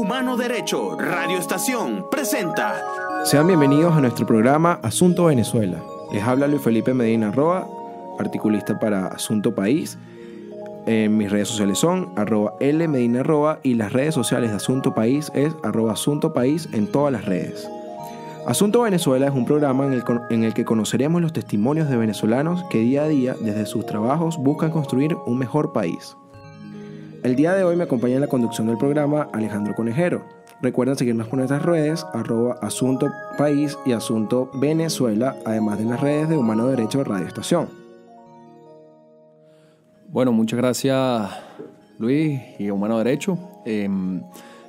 Humano Derecho Radio Estación presenta. Sean bienvenidos a nuestro programa Asunto Venezuela. Les habla Luis Felipe Medina Roa, articulista para Asunto País. Mis redes sociales son @LMedinaRoa y las redes sociales de Asunto País es @AsuntoPaís en todas las redes. Asunto Venezuela es un programa en el que conoceremos los testimonios de venezolanos que día a día, desde sus trabajos, buscan construir un mejor país. El día de hoy me acompaña en la conducción del programa Alejandro Conejero. Recuerden seguirnos por nuestras redes, @AsuntoPaís y Asunto Venezuela, además de las redes de Humano Derecho Radio Estación. Bueno, muchas gracias Luis y Humano Derecho. En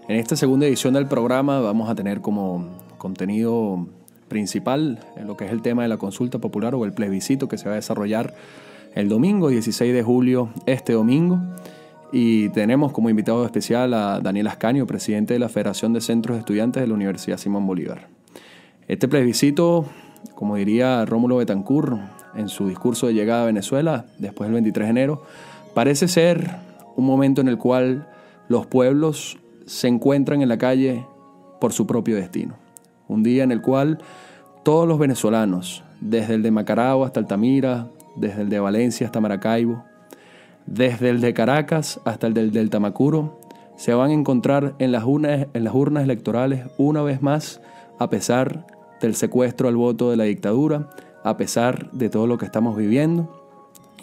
esta segunda edición del programa vamos a tener como contenido principal en lo que es el tema de la consulta popular o el plebiscito que se va a desarrollar el domingo 16 de julio, este domingo. Y tenemos como invitado especial a Daniel Ascanio, presidente de la Federación de Centros de Estudiantes de la Universidad Simón Bolívar. Este plebiscito, como diría Rómulo Betancourt en su discurso de llegada a Venezuela después del 23 de enero, parece ser un momento en el cual los pueblos se encuentran en la calle por su propio destino. Un día en el cual todos los venezolanos, desde el de Macarao hasta Altamira, desde el de Valencia hasta Maracaibo, desde el de Caracas hasta el del Tamacuro, se van a encontrar en las urnas electorales una vez más, a pesar del secuestro al voto de la dictadura, a pesar de todo lo que estamos viviendo.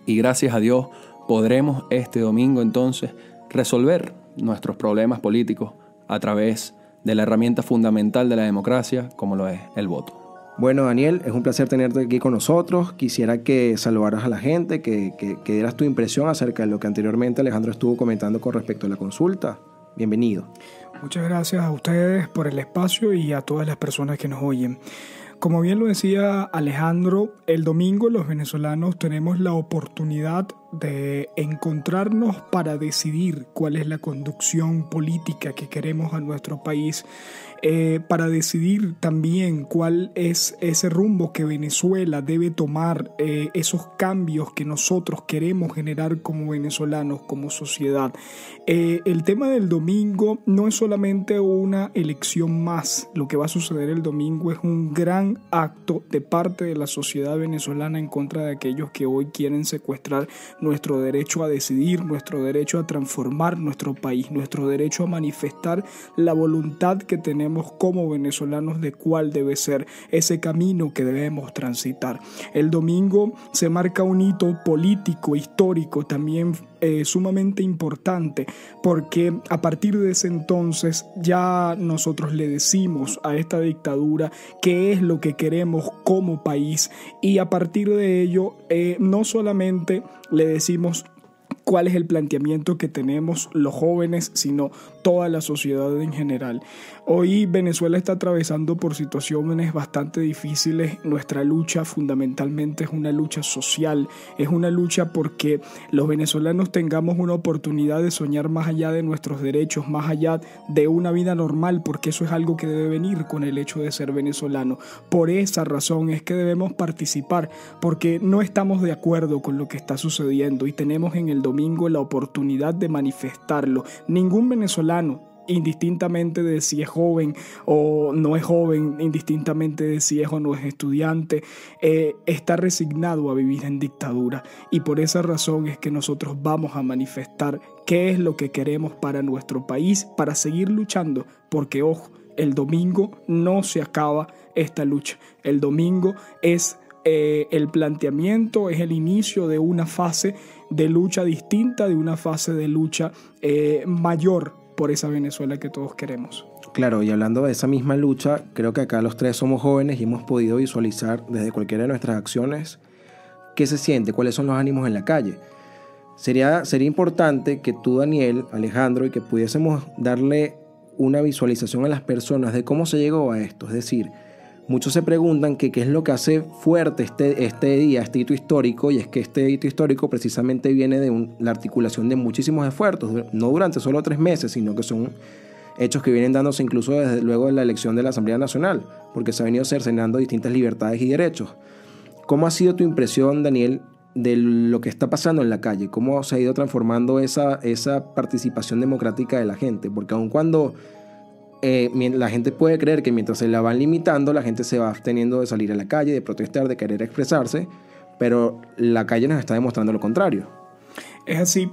Y gracias a Dios podremos este domingo entonces resolver nuestros problemas políticos a través de la herramienta fundamental de la democracia, como lo es el voto. Bueno, Daniel, es un placer tenerte aquí con nosotros. Quisiera que saludaras a la gente, que dieras tu impresión acerca de lo que anteriormente Alejandro estuvo comentando con respecto a la consulta. Bienvenido. Muchas gracias a ustedes por el espacio y a todas las personas que nos oyen. Como bien lo decía Alejandro, el domingo los venezolanos tenemos la oportunidad de encontrarnos para decidir cuál es la conducción política que queremos a nuestro país, para decidir también cuál es ese rumbo que Venezuela debe tomar, esos cambios que nosotros queremos generar como venezolanos, como sociedad. El tema del domingo no es solamente una elección más. Lo que va a suceder el domingo es un gran acto de parte de la sociedad venezolana en contra de aquellos que hoy quieren secuestrar nuestro derecho a decidir, nuestro derecho a transformar nuestro país, nuestro derecho a manifestar la voluntad que tenemos como venezolanos de cuál debe ser ese camino que debemos transitar. El domingo se marca un hito político, histórico, también sumamente importante, porque a partir de ese entonces ya nosotros le decimos a esta dictadura qué es lo que queremos como país, y a partir de ello no solamente le decimos cuál es el planteamiento que tenemos los jóvenes, sino toda la sociedad en general. Hoy Venezuela está atravesando por situaciones bastante difíciles. Nuestra lucha fundamentalmente es una lucha social, es una lucha porque los venezolanos tengamos una oportunidad de soñar más allá de nuestros derechos, más allá de una vida normal, porque eso es algo que debe venir con el hecho de ser venezolano. Por esa razón es que debemos participar, porque no estamos de acuerdo con lo que está sucediendo y tenemos en el domingo la oportunidad de manifestarlo. Ningún venezolano, indistintamente de si es joven o no es joven, indistintamente de si es o no es estudiante, está resignado a vivir en dictadura, y por esa razón es que nosotros vamos a manifestar qué es lo que queremos para nuestro país, para seguir luchando, porque ojo, el domingo no se acaba esta lucha. El domingo es el planteamiento, es el inicio de una fase de lucha distinta, de una fase de lucha mayor por esa Venezuela que todos queremos. Claro, y hablando de esa misma lucha, creo que acá los tres somos jóvenes y hemos podido visualizar desde cualquiera de nuestras acciones qué se siente, cuáles son los ánimos en la calle. Sería importante que tú, Daniel, Alejandro, y que pudiésemos darle una visualización a las personas de cómo se llegó a esto. Es decir, muchos se preguntan que qué es lo que hace fuerte este día, este hito histórico, y es que este hito histórico precisamente viene de la articulación de muchísimos esfuerzos, no durante solo 3 meses, sino que son hechos que vienen dándose incluso desde luego de la elección de la Asamblea Nacional, porque se ha venido cercenando distintas libertades y derechos. ¿Cómo ha sido tu impresión, Daniel, de lo que está pasando en la calle? ¿Cómo se ha ido transformando esa participación democrática de la gente? Porque aun cuando la gente puede creer que mientras se la van limitando, la gente se va absteniendo de salir a la calle, de protestar, de querer expresarse, pero la calle nos está demostrando lo contrario. Es así.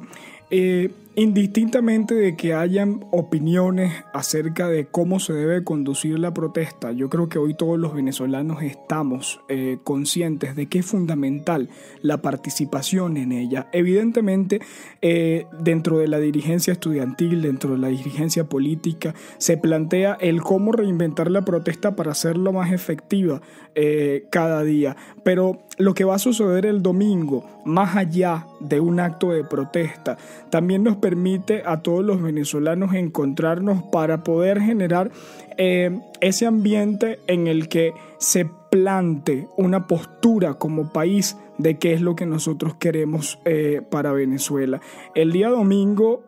Indistintamente de que hayan opiniones acerca de cómo se debe conducir la protesta, yo creo que hoy todos los venezolanos estamos conscientes de que es fundamental la participación en ella. Evidentemente, dentro de la dirigencia estudiantil, dentro de la dirigencia política, se plantea el cómo reinventar la protesta para hacerlo más efectiva cada día. Pero lo que va a suceder el domingo, más allá de un acto de protesta, también nos permite a todos los venezolanos encontrarnos para poder generar ese ambiente en el que se plante una postura como país de qué es lo que nosotros queremos para Venezuela. El día domingo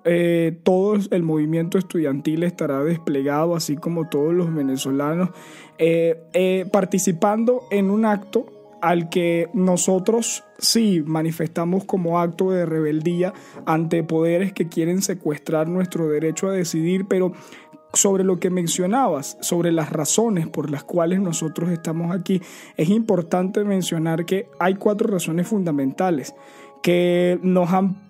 todo el movimiento estudiantil estará desplegado, así como todos los venezolanos, participando en un acto al que nosotros sí manifestamos como acto de rebeldía ante poderes que quieren secuestrar nuestro derecho a decidir, pero sobre lo que mencionabas, sobre las razones por las cuales nosotros estamos aquí, es importante mencionar que hay 4 razones fundamentales que nos han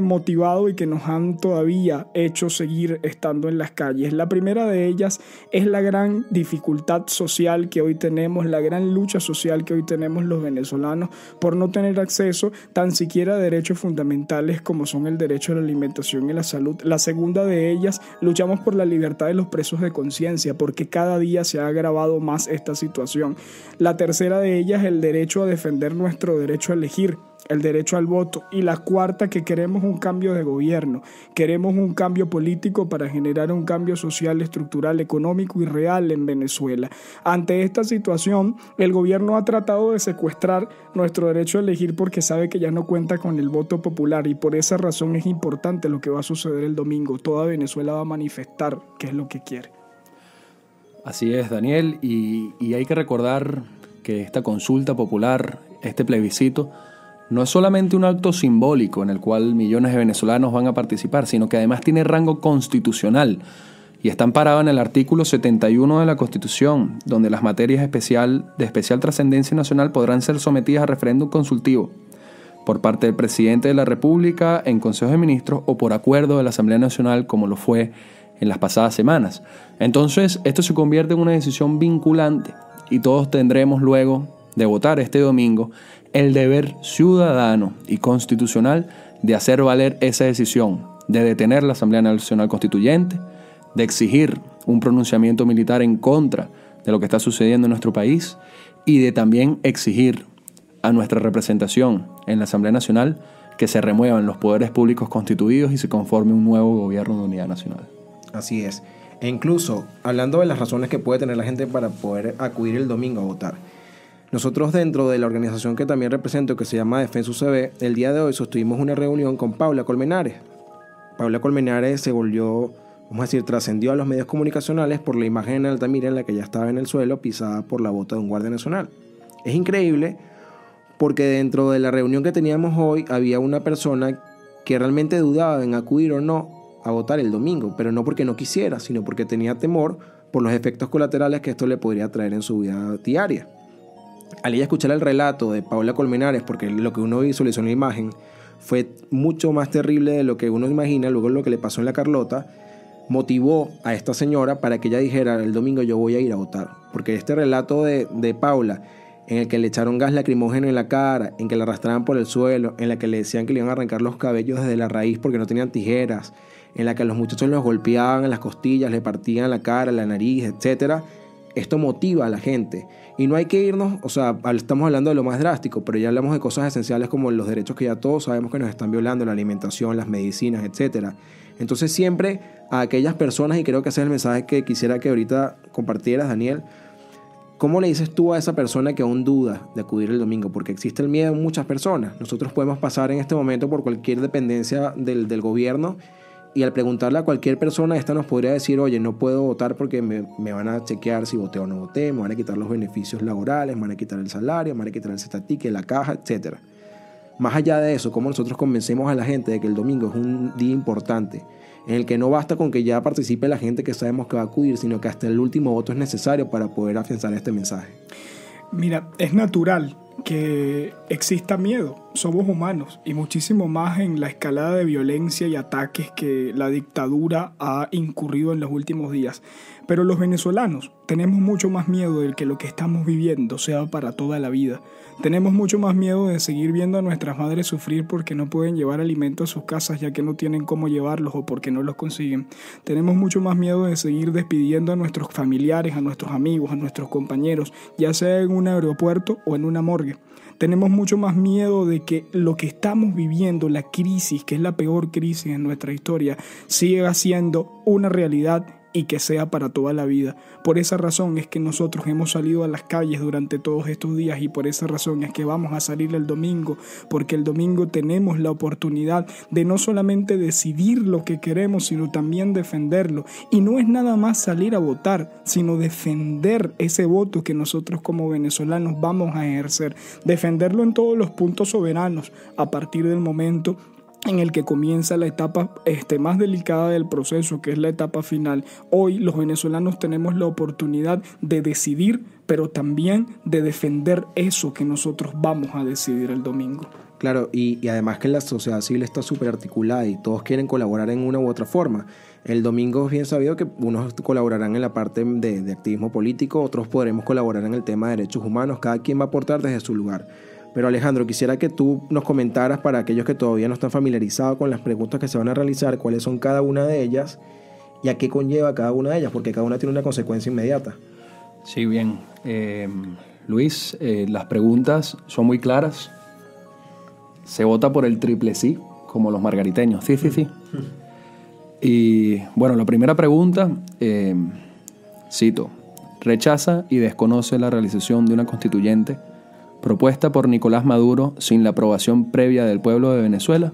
motivado y que nos han todavía hecho seguir estando en las calles. La primera de ellas es la gran dificultad social que hoy tenemos, la gran lucha social que hoy tenemos los venezolanos por no tener acceso tan siquiera a derechos fundamentales como son el derecho a la alimentación y la salud. La segunda de ellas, luchamos por la libertad de los presos de conciencia, porque cada día se ha agravado más esta situación. La tercera de ellas, el derecho a defender nuestro derecho a elegir, el derecho al voto. Y la cuarta, que queremos un cambio de gobierno, queremos un cambio político para generar un cambio social, estructural, económico y real en Venezuela. Ante esta situación, el gobierno ha tratado de secuestrar nuestro derecho a elegir porque sabe que ya no cuenta con el voto popular, y por esa razón es importante lo que va a suceder el domingo. Toda Venezuela va a manifestar qué es lo que quiere. Así es, Daniel, y hay que recordar que esta consulta popular, este plebiscito, no es solamente un acto simbólico en el cual millones de venezolanos van a participar, sino que además tiene rango constitucional y está amparado en el artículo 71 de la Constitución, donde las materias de especial trascendencia nacional podrán ser sometidas a referéndum consultivo por parte del presidente de la República en Consejo de Ministros o por acuerdo de la Asamblea Nacional, como lo fue en las pasadas semanas. Entonces, esto se convierte en una decisión vinculante y todos tendremos luego de votar este domingo el deber ciudadano y constitucional de hacer valer esa decisión, de detener la Asamblea Nacional Constituyente, de exigir un pronunciamiento militar en contra de lo que está sucediendo en nuestro país y de también exigir a nuestra representación en la Asamblea Nacional que se remuevan los poderes públicos constituidos y se conforme un nuevo gobierno de unidad nacional. Así es. E incluso, hablando de las razones que puede tener la gente para poder acudir el domingo a votar, nosotros dentro de la organización que también represento, que se llama Defensa UCB, el día de hoy sostuvimos una reunión con Paula Colmenares. Paula Colmenares se volvió, vamos a decir, trascendió a los medios comunicacionales por la imagen en Altamira en la que ella estaba en el suelo, pisada por la bota de un guardia nacional. Es increíble porque dentro de la reunión que teníamos hoy había una persona que realmente dudaba en acudir o no a votar el domingo, pero no porque no quisiera, sino porque tenía temor por los efectos colaterales que esto le podría traer en su vida diaria. Al ella escuchar el relato de Paula Colmenares, porque lo que uno visualizó en la imagen fue mucho más terrible de lo que uno imagina, luego lo que le pasó en la Carlota, motivó a esta señora para que ella dijera: el domingo yo voy a ir a votar. Porque este relato de Paula, en el que le echaron gas lacrimógeno en la cara, en que la arrastraban por el suelo, en la que le decían que le iban a arrancar los cabellos desde la raíz porque no tenían tijeras, en la que a los muchachos los golpeaban en las costillas, le partían la cara, la nariz, etc. Esto motiva a la gente. Y no hay que irnos, o sea, estamos hablando de lo más drástico, pero ya hablamos de cosas esenciales como los derechos que ya todos sabemos que nos están violando, la alimentación, las medicinas, etc. Entonces siempre a aquellas personas, y creo que ese es el mensaje que quisiera que ahorita compartieras, Daniel, ¿cómo le dices tú a esa persona que aún duda de acudir el domingo? Porque existe el miedo en muchas personas. Nosotros podemos pasar en este momento por cualquier dependencia del gobierno, y al preguntarle a cualquier persona, esta nos podría decir: oye, no puedo votar porque me van a chequear si voté o no voté, me van a quitar los beneficios laborales, me van a quitar el salario, me van a quitar el cetatique, la caja, etc. Más allá de eso, ¿cómo nosotros convencemos a la gente de que el domingo es un día importante en el que no basta con que ya participe la gente que sabemos que va a acudir, sino que hasta el último voto es necesario para poder afianzar este mensaje. Mira, es natural que exista miedo. Somos humanos y muchísimo más en la escalada de violencia y ataques que la dictadura ha incurrido en los últimos días. Pero los venezolanos tenemos mucho más miedo de que lo que estamos viviendo sea para toda la vida. Tenemos mucho más miedo de seguir viendo a nuestras madres sufrir porque no pueden llevar alimento a sus casas ya que no tienen cómo llevarlos o porque no los consiguen. Tenemos mucho más miedo de seguir despidiendo a nuestros familiares, a nuestros amigos, a nuestros compañeros, ya sea en un aeropuerto o en una morgue. Tenemos mucho más miedo de que lo que estamos viviendo, la crisis, que es la peor crisis en nuestra historia, siga siendo una realidad y que sea para toda la vida. Por esa razón es que nosotros hemos salido a las calles durante todos estos días y por esa razón es que vamos a salir el domingo, porque el domingo tenemos la oportunidad de no solamente decidir lo que queremos, sino también defenderlo. Y no es nada más salir a votar, sino defender ese voto que nosotros como venezolanos vamos a ejercer, defenderlo en todos los puntos soberanos a partir del momento en el que comienza la etapa más delicada del proceso, que es la etapa final. Hoy los venezolanos tenemos la oportunidad de decidir, pero también de defender eso que nosotros vamos a decidir el domingo. Claro, y además que la sociedad civil está súper articulada y todos quieren colaborar en una u otra forma. El domingo es bien sabido que unos colaborarán en la parte de activismo político, otros podremos colaborar en el tema de derechos humanos, cada quien va a aportar desde su lugar. Pero Alejandro, quisiera que tú nos comentaras para aquellos que todavía no están familiarizados con las preguntas que se van a realizar, cuáles son cada una de ellas y a qué conlleva cada una de ellas, porque cada una tiene una consecuencia inmediata. Sí, bien. Luis, las preguntas son muy claras. Se vota por el triple sí, como los margariteños. Sí, sí, sí. Y bueno, la primera pregunta, cito, rechaza y desconoce la realización de una constituyente propuesta por Nicolás Maduro sin la aprobación previa del pueblo de Venezuela.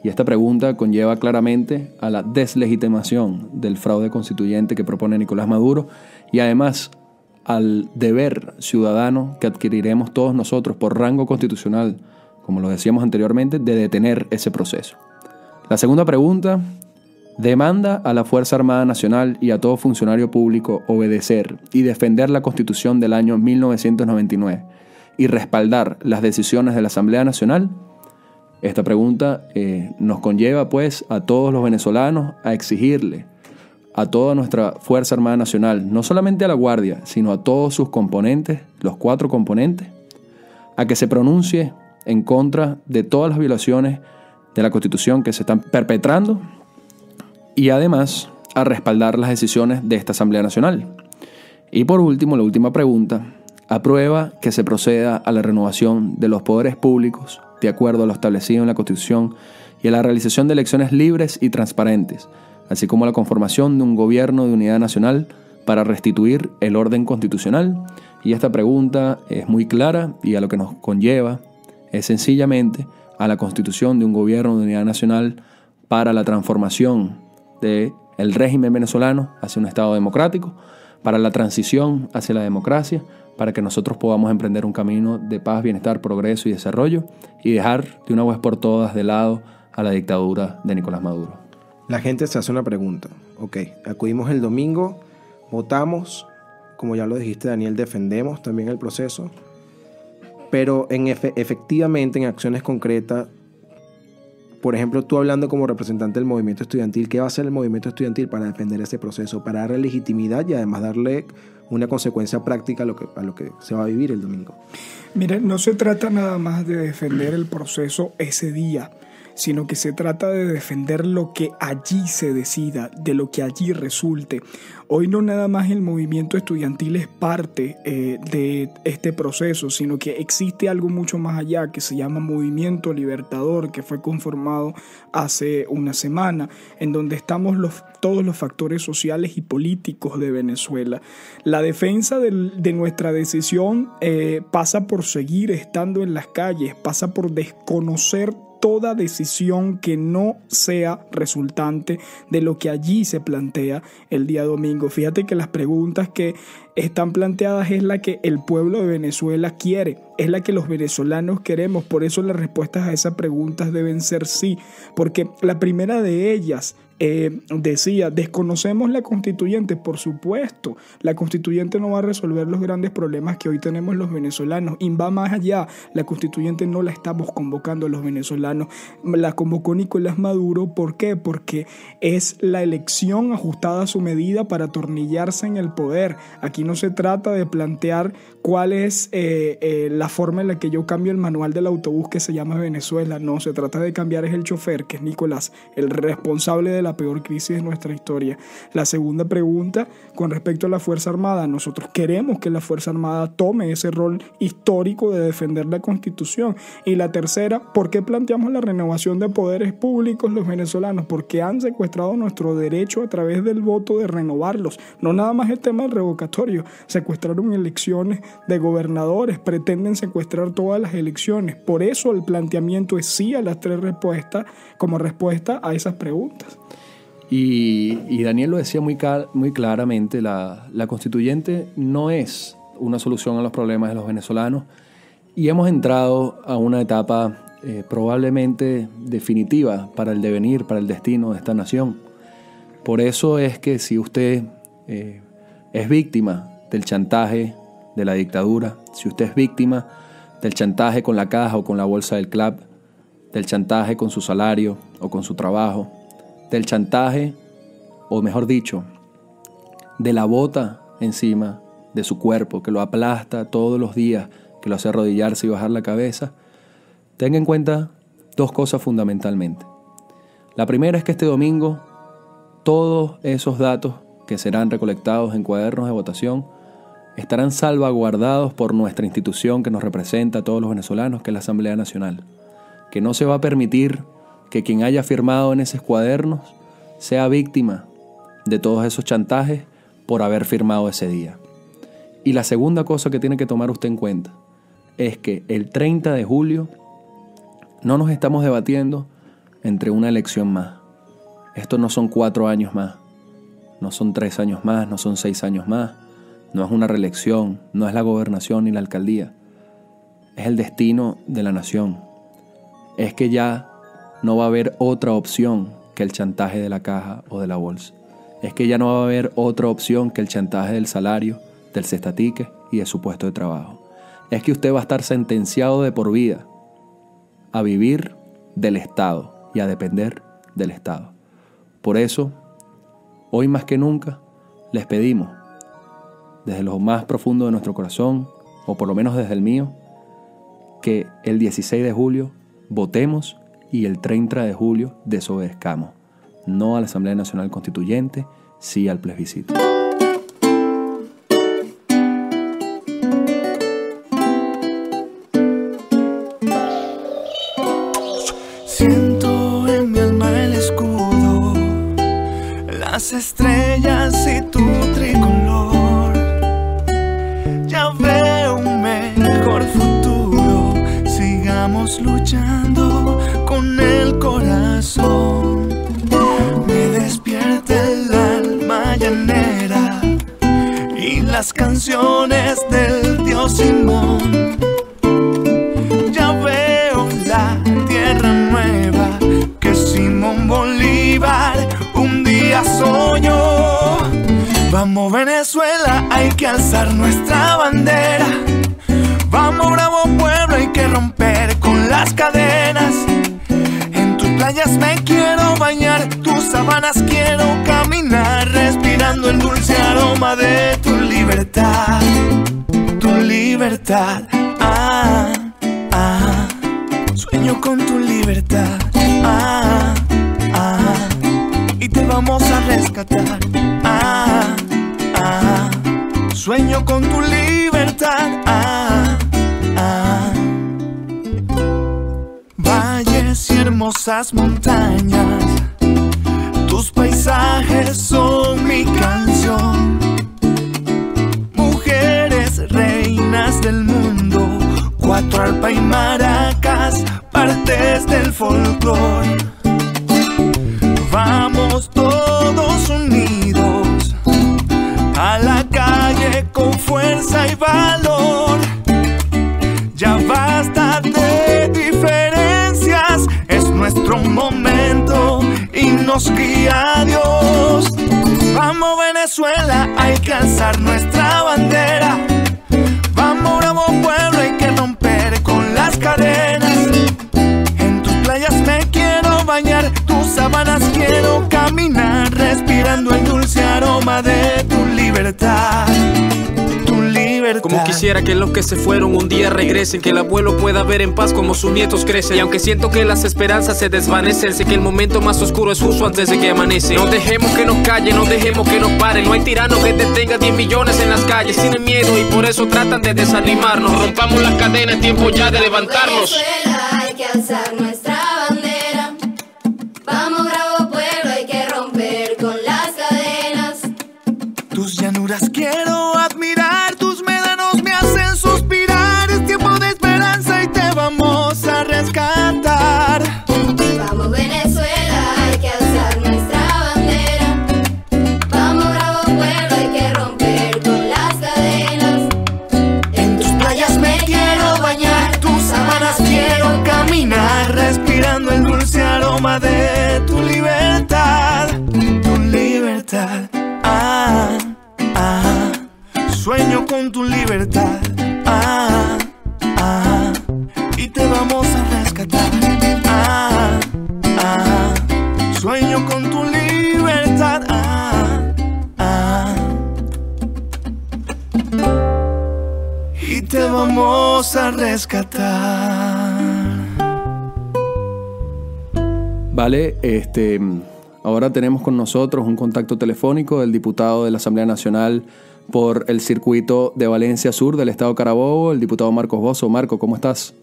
Y esta pregunta conlleva claramente a la deslegitimación del fraude constituyente que propone Nicolás Maduro y además al deber ciudadano que adquiriremos todos nosotros por rango constitucional, como lo decíamos anteriormente, de detener ese proceso. La segunda pregunta demanda a la Fuerza Armada Nacional y a todo funcionario público obedecer y defender la Constitución del año 1999 y respaldar las decisiones de la Asamblea Nacional. Esta pregunta nos conlleva pues a todos los venezolanos a exigirle a toda nuestra Fuerza Armada Nacional, no solamente a la Guardia, sino a todos sus componentes, los 4 componentes, a que se pronuncie en contra de todas las violaciones de la Constitución que se están perpetrando y además a respaldar las decisiones de esta Asamblea Nacional. Y por último, la última pregunta, aprueba que se proceda a la renovación de los poderes públicos de acuerdo a lo establecido en la Constitución y a la realización de elecciones libres y transparentes, así como a la conformación de un gobierno de unidad nacional para restituir el orden constitucional. Y esta pregunta es muy clara y a lo que nos conlleva es sencillamente a la constitución de un gobierno de unidad nacional para la transformación del régimen venezolano hacia un Estado democrático, para la transición hacia la democracia, para que nosotros podamos emprender un camino de paz, bienestar, progreso y desarrollo y dejar de una vez por todas de lado a la dictadura de Nicolás Maduro. La gente se hace una pregunta. Ok, acudimos el domingo, votamos, como ya lo dijiste Daniel, defendemos también el proceso, pero efectivamente en acciones concretas, por ejemplo, tú hablando como representante del movimiento estudiantil, ¿qué va a hacer el movimiento estudiantil para defender ese proceso, para darle legitimidad y además darle una consecuencia práctica a lo que se va a vivir el domingo? Mira, no se trata nada más de defender el proceso ese día, sino que se trata de defender lo que allí se decida, de lo que allí resulte. Hoy no nada más el movimiento estudiantil es parte de este proceso, sino que existe algo mucho más allá que se llama Movimiento Libertador, que fue conformado hace una semana, en donde estamos todos los factores sociales y políticos de Venezuela. La defensa de nuestra decisión pasa por seguir estando en las calles, pasa por desconocer toda decisión que no sea resultante de lo que allí se plantea el día domingo. Fíjate que las preguntas que están planteadas es la que el pueblo de Venezuela quiere, es la que los venezolanos queremos. Por eso las respuestas a esas preguntas deben ser sí, porque la primera de ellas decía, desconocemos la constituyente. Por supuesto, la constituyente no va a resolver los grandes problemas que hoy tenemos los venezolanos, y va más allá. La constituyente no la estamos convocando a los venezolanos, la convocó Nicolás Maduro. ¿Por qué? Porque es la elección ajustada a su medida para atornillarse en el poder. Aquí no se trata de plantear cuál es la forma en la que yo cambio el manual del autobús que se llama Venezuela. No, se trata de cambiar es el chofer, que es Nicolás, el responsable de la peor crisis de nuestra historia. La segunda pregunta, con respecto a la Fuerza Armada, nosotros queremos que la Fuerza Armada tome ese rol histórico de defender la Constitución. Y la tercera, ¿por qué planteamos la renovación de poderes públicos los venezolanos? Porque han secuestrado nuestro derecho a través del voto de renovarlos. No nada más el tema del revocatorio, secuestraron elecciones de gobernadores, pretenden secuestrar todas las elecciones. Por eso el planteamiento es sí a las 3 respuestas como respuesta a esas preguntas. Y Daniel lo decía muy claramente, la constituyente no es una solución a los problemas de los venezolanos, y hemos entrado a una etapa probablemente definitiva para el devenir, para el destino de esta nación. Por eso es que si usted es víctima del chantaje de la dictadura, si usted es víctima del chantaje con la caja o con la bolsa del club, del chantaje con su salario o con su trabajo, del chantaje, o mejor dicho, de la bota encima de su cuerpo que lo aplasta todos los días, que lo hace arrodillarse y bajar la cabeza, tenga en cuenta 2 cosas fundamentalmente. La primera es que este domingo todos esos datos que serán recolectados en cuadernos de votación estarán salvaguardados por nuestra institución que nos representa a todos los venezolanos, que es la Asamblea Nacional, que no se va a permitir que quien haya firmado en esos cuadernos sea víctima de todos esos chantajes por haber firmado ese día. Y la segunda cosa que tiene que tomar usted en cuenta es que el 30 de julio no nos estamos debatiendo entre una elección más. Esto no son 4 años más, no son 3 años más, no son 6 años más, no es una reelección, no es la gobernación ni la alcaldía. Es el destino de la nación. Es que ya no va a haber otra opción que el chantaje de la caja o de la bolsa. Es que ya no va a haber otra opción que el chantaje del salario, del cestatique y de su puesto de trabajo. Es que usted va a estar sentenciado de por vida a vivir del Estado y a depender del Estado. Por eso, hoy más que nunca, les pedimos, desde lo más profundo de nuestro corazón, o por lo menos desde el mío, que el 16 de julio votemos y el 30 de julio desobedezcamos. No a la Asamblea Nacional Constituyente, sí al plebiscito. Siento en mi alma el escudo, las estrellas y tu tricolor. Ya veo un mejor futuro, sigamos luchando con el corazón. Me despierta el alma llanera y las canciones del dios Simón. Ya veo la tierra nueva que Simón Bolívar un día soñó. Vamos Venezuela, hay que alzar nuestra bandera. Vamos bravo pueblo, hay que romper con las cadenas. En tus playas me quiero bañar, tus sabanas quiero caminar, respirando el dulce aroma de tu libertad. Tu libertad, ah, ah. Sueño con tu libertad, ah, ah. Y te vamos a rescatar, ah, ah. Sueño con tu libertad, ah, ah. Valles y hermosas montañas, tus paisajes son mi canción. Mujeres, reinas del mundo, 4 arpa y maracas, partes del folclore. Vamos todos unidos a la calle con fuerza y valor. Ya basta de diferencias, es nuestro momento y no nos guía Dios. Vamos Venezuela, hay que alzar nuestra bandera. Vamos bravo pueblo, hay que romper con las cadenas. En tus playas me quiero bañar, tus sabanas quiero caminar, respirando el dulce aroma de tu libertad. Como quisiera que los que se fueron un día regresen, que el abuelo pueda ver en paz como sus nietos crecen. Y aunque siento que las esperanzas se desvanecen, sé que el momento más oscuro es justo antes de que amanece. No dejemos que nos callen, no dejemos que nos paren. No hay tirano que detenga 10 millones en las calles. Tienen miedo y por eso tratan de desanimarnos. Rompamos las cadenas, tiempo ya de levantarnos. Venezuela, hay que alzar nuestra bandera. Vamos bravo pueblo, hay que romper con las cadenas. Tus llanuras quiero admirar, tus médanos me hacen suspirar. Es tiempo de esperanza y te vamos a rescatar. Vamos Venezuela, hay que alzar nuestra bandera. Vamos bravo pueblo, hay que romper con las cadenas. En tus playas me quiero bañar, tus sabanas quiero caminar, respirando el dulce aroma de tu libertad. Tu libertad. Sueño con tu libertad, y te vamos a rescatar, sueño con tu libertad, y te vamos a rescatar. Vale, ahora tenemos con nosotros un contacto telefónico del diputado de la Asamblea Nacional por el circuito de Valencia Sur del Estado Carabobo, el diputado Marcos Bozzo. Marco, ¿cómo estás?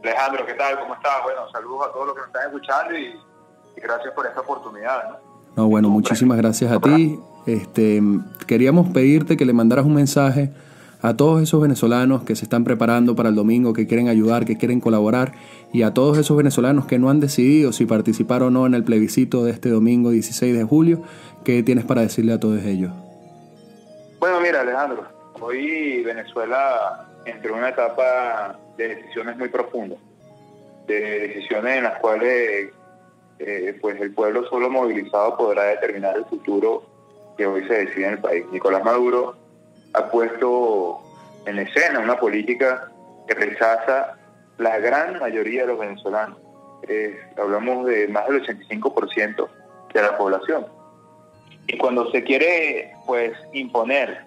Alejandro, ¿qué tal? ¿Cómo estás? Bueno, saludos a todos los que nos están escuchando y gracias por esta oportunidad, ¿no? Bueno, muchísimas gracias a ti. Queríamos pedirte que le mandaras un mensaje a todos esos venezolanos que se están preparando para el domingo, que quieren ayudar, que quieren colaborar, y a todos esos venezolanos que no han decidido si participar o no en el plebiscito de este domingo 16 de julio. ¿Qué tienes para decirle a todos ellos? Bueno, mira, Alejandro, hoy Venezuela entró en una etapa de decisiones muy profundas, de decisiones en las cuales pues el pueblo solo movilizado podrá determinar el futuro que hoy se decide en el país. Nicolás Maduro ha puesto en la escena una política que rechaza la gran mayoría de los venezolanos. Hablamos de más del 85% de la población. Y cuando se quiere pues imponer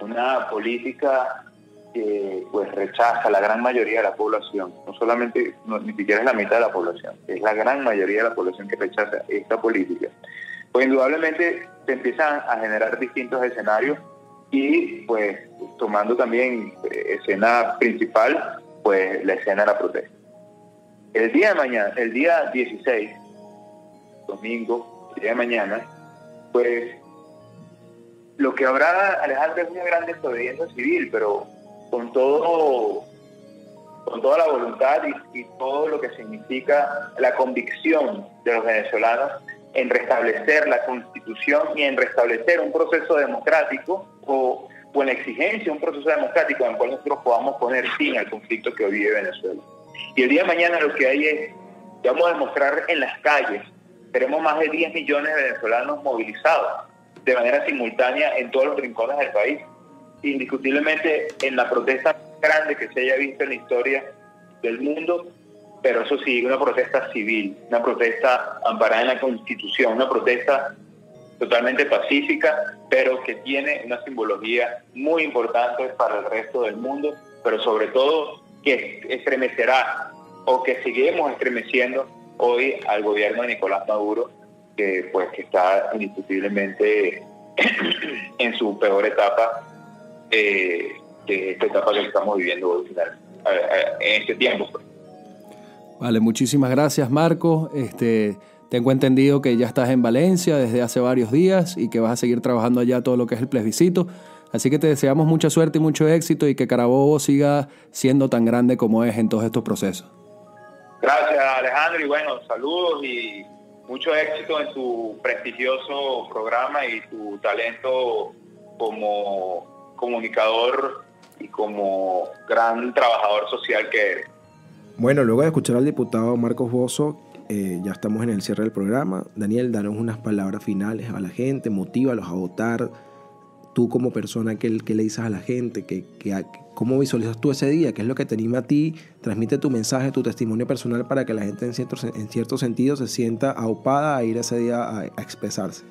una política que pues rechaza a la gran mayoría de la población, no solamente, ni siquiera es la mitad de la población, es la gran mayoría de la población que rechaza esta política, pues indudablemente se empiezan a generar distintos escenarios y pues tomando también escena principal, pues la escena de la protesta. El día de mañana, el día 16, domingo, el día de mañana, pues lo que habrá, Alejandro, es una gran desobediencia civil, pero con toda la voluntad y todo lo que significa la convicción de los venezolanos en restablecer la Constitución y en restablecer un proceso democrático o en la exigencia de un proceso democrático en el cual nosotros podamos poner fin al conflicto que hoy vive Venezuela. Y el día de mañana lo que hay es, vamos a demostrar en las calles, tenemos más de 10 millones de venezolanos movilizados de manera simultánea en todos los rincones del país. Indiscutiblemente en la protesta más grande que se haya visto en la historia del mundo, pero eso sí, una protesta civil, una protesta amparada en la Constitución, una protesta totalmente pacífica, pero que tiene una simbología muy importante para el resto del mundo, pero sobre todo que estremecerá o que seguimos estremeciendo hoy al gobierno de Nicolás Maduro, que está indiscutiblemente en su peor etapa, de esta etapa que estamos viviendo hoy en este tiempo. Vale, muchísimas gracias, Marco. Tengo entendido que ya estás en Valencia desde hace varios días y que vas a seguir trabajando allá todo lo que es el plebiscito. Así que te deseamos mucha suerte y mucho éxito y que Carabobo siga siendo tan grande como es en todos estos procesos. Gracias, Alejandro, y bueno, saludos y mucho éxito en tu prestigioso programa y tu talento como comunicador y como gran trabajador social que eres. Bueno, luego de escuchar al diputado Marcos Bozzo, ya estamos en el cierre del programa. Daniel, danos unas palabras finales a la gente, motívalos a votar. Tú como persona, ¿qué le dices a la gente? ¿Cómo visualizas tú ese día? ¿Qué es lo que te anima a ti? Transmite tu mensaje, tu testimonio personal para que la gente en cierto sentido se sienta aupada a ir ese día a expresarse.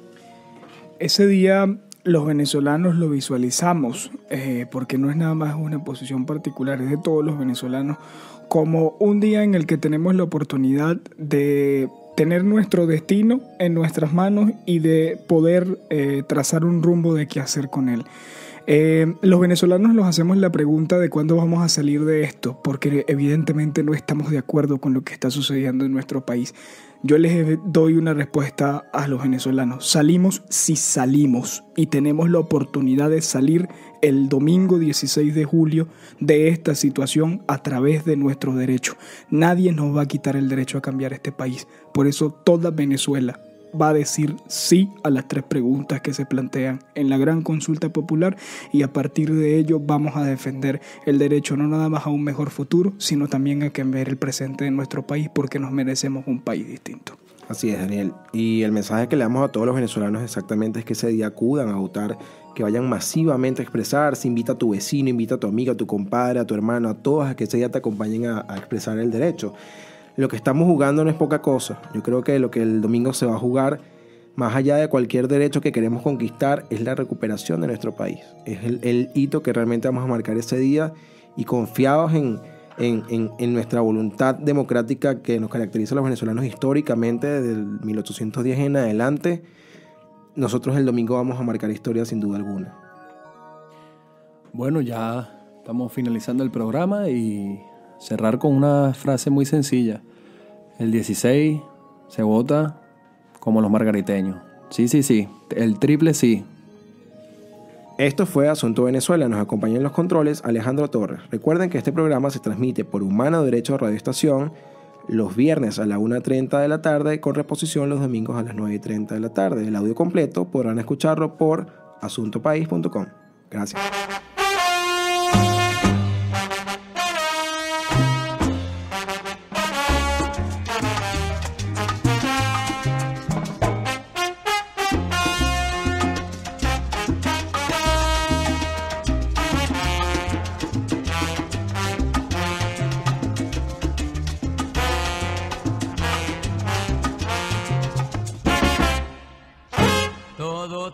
Ese día los venezolanos lo visualizamos, porque no es nada más una posición particular, es de todos los venezolanos, como un día en el que tenemos la oportunidad de tener nuestro destino en nuestras manos y de poder trazar un rumbo de qué hacer con él. Los venezolanos nos hacemos la pregunta de cuándo vamos a salir de esto, porque evidentemente no estamos de acuerdo con lo que está sucediendo en nuestro país. Yo les doy una respuesta a los venezolanos. Salimos si salimos, y tenemos la oportunidad de salir el domingo 16 de julio de esta situación a través de nuestro derecho. Nadie nos va a quitar el derecho a cambiar este país. Por eso toda Venezuela va a decir sí a las 3 preguntas que se plantean en la gran consulta popular, y a partir de ello vamos a defender el derecho no nada más a un mejor futuro, sino también a cambiar el presente de nuestro país, porque nos merecemos un país distinto. Así es, Daniel. Y el mensaje que le damos a todos los venezolanos exactamente es que ese día acudan a votar, que vayan masivamente a expresarse. Invita a tu vecino, invita a tu amiga, a tu compadre, a tu hermano, a todos a que ese día te acompañen a expresar el derecho. Lo que estamos jugando no es poca cosa. Yo creo que lo que el domingo se va a jugar, más allá de cualquier derecho que queremos conquistar, es la recuperación de nuestro país. Es el hito que realmente vamos a marcar ese día, y confiados en nuestra voluntad democrática que nos caracteriza a los venezolanos históricamente desde el 1810 en adelante, nosotros el domingo vamos a marcar historia sin duda alguna. Bueno, ya estamos finalizando el programa y cerrar con una frase muy sencilla. El 16 se vota como los margariteños. Sí, el triple sí. Esto fue Asunto Venezuela. Nos acompaña en los controles Alejandro Torres. Recuerden que este programa se transmite por Humano Derecho Radio Estación los viernes a la 1:30 de la tarde, con reposición los domingos a las 9:30 de la tarde. El audio completo podrán escucharlo por asuntopaís.com. Gracias.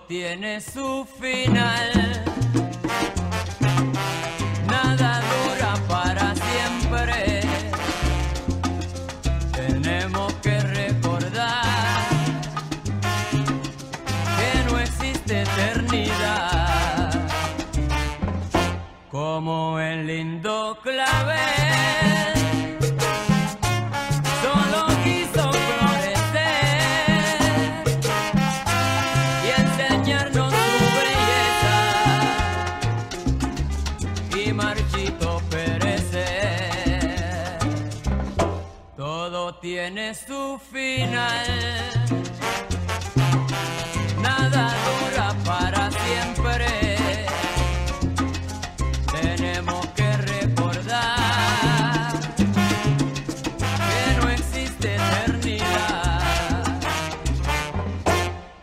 Tiene su final, nada dura para siempre. Tenemos que recordar que no existe eternidad, como el lindo clavel. Tiene su final, nada dura para siempre. Tenemos que recordar que no existe eternidad,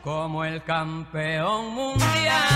como el campeón mundial.